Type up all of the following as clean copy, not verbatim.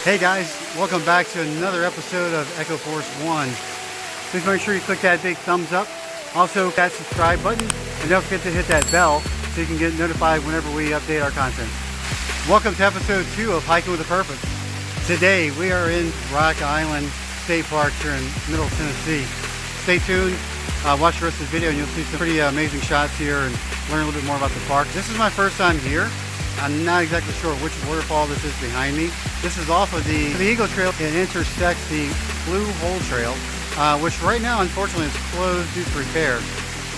Hey guys, welcome back to another episode of Echo Force 1. Please make sure you click that big thumbs up. Also that subscribe button, and don't forget to hit that bell so you can get notified whenever we update our content. Welcome to episode 2 of Hiking with a Purpose. Today we are in Rock Island State Park here in Middle Tennessee. Stay tuned, watch the rest of the video and you'll see some pretty amazing shots here and learn a little bit more about the park. This is my first time here. I'm not exactly sure which waterfall this is behind me. This is off of the Eagle Trail. It intersects the Blue Hole Trail, which right now unfortunately is closed due to repair.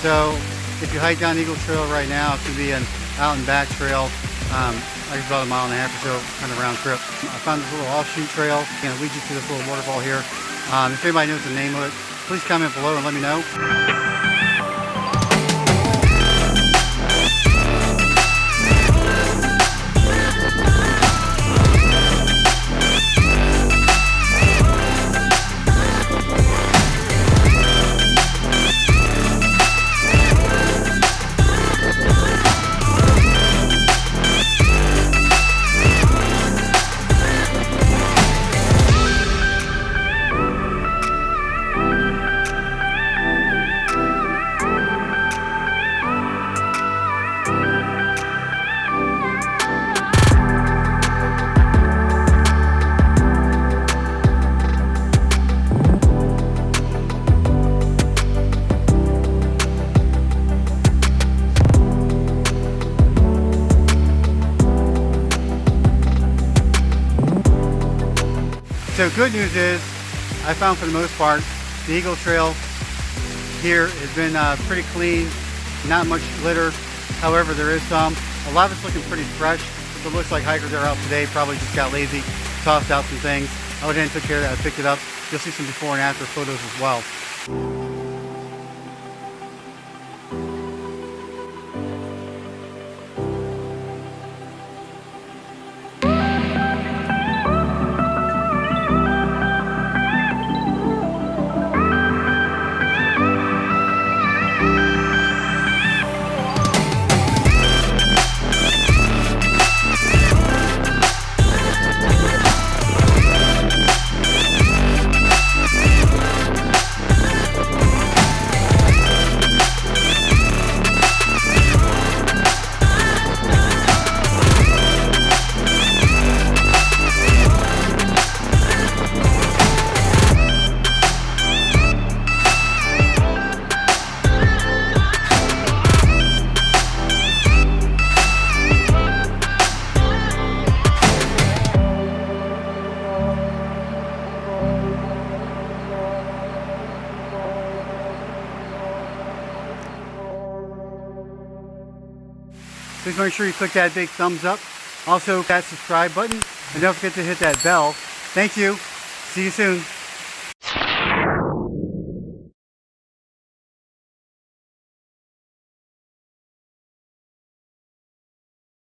So if you hike down Eagle Trail right now, it's going to be an out and back trail. I guess about a mile and a half or so, kind of round trip. I found this little offshoot trail. It's going to lead you to this little waterfall here. If anybody knows the name of it, please comment below and let me know. So good news is, I found for the most part, the Eagle Trail here has been pretty clean, not much litter. However, there is some. A lot of it's looking pretty fresh. So it looks like hikers that are out today probably just got lazy, tossed out some things. I went in and took care of that, I picked it up. You'll see some before and after photos as well. Please make sure you click that big thumbs up. Also that subscribe button, and don't forget to hit that bell. Thank you. See you soon.